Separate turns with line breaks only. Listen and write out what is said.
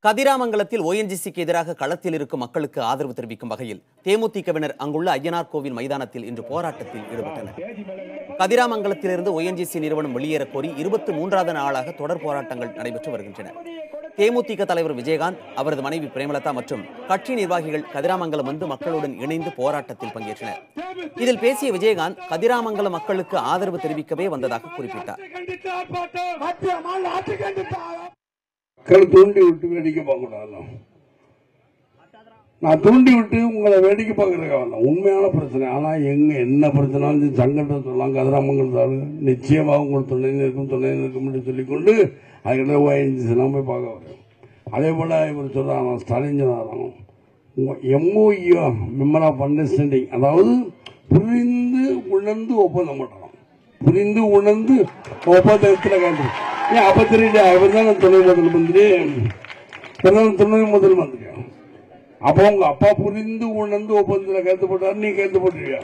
கதிராமங்கலத்தில் ONGCக்கு எதிராக களத்தில் இருக்கும் மக்களுக்கு ஆதரவு தெரிவிக்கும் வகையில் தேமுதிகவினர் அங்குள்ள ஐயனார் கோவில் மைதானத்தில் இன்று போராட்டத்தில் ஈடுபட்டனர். கதிராமங்கலத்திலிருந்து ONGC நிறுவனம் வெளியேற கோரி 23வது நாளாக தொடர் போராட்டங்கள் நடைபெற்று வருகின்றன. தேமுதிக தலைவர் விஜயகாந்த், அவரது மனைவி பிரேமலதா மற்றும் கட்சி நிர்வாகிகள் கதிராமங்கலம் வந்து மக்களுடன் இணைந்து போராட்டத்தில் பங்கேற்றனர். இதில் பேசிய விஜயகாந்த், கதிராமங்கலம் மக்களுக்கு ஆதரவு தெரிவிக்கவே வந்ததாக குறிப்பிட்டார்.
தூண்டி விட்டு வேடிக்கை பார்க்கக்கூடாது. நான் தூண்டி விட்டு உங்களை வேடிக்கை பார்க்கறதுக்காக உண்மையான பிரச்சனை. ஆனா என்ன பிரச்சனை சங்கத்தை சொல்லலாம். கதிராமங்கலத்தால் நிச்சயமாக உங்களுக்கு துணை நிற்கும் என்று சொல்லிக்கொண்டு அதுக்கிட்ட ONGC போய் பார்க்க வரும். அதே போல இவர் சொல்றாங்க, ஸ்டாலின் சொன்னாராம், MOU மெம்பர் ஆஃப் அண்டர்ஸ்டாண்டிங், அதாவது புரிந்து உணர்ந்து ஒப்பந்தம் பண்றோம். புரிந்து உணர்ந்து ஒப்பந்தத்தில் கேட்டு அப்ப தெரியல. அவர் தான் துணை முதல் மந்திரி. அப்போ உங்க அப்பா புரிந்து உணர்ந்து ஒப்பந்தத்தில் கைது போட்டாரு, நீ கைது போட்டுருவியா?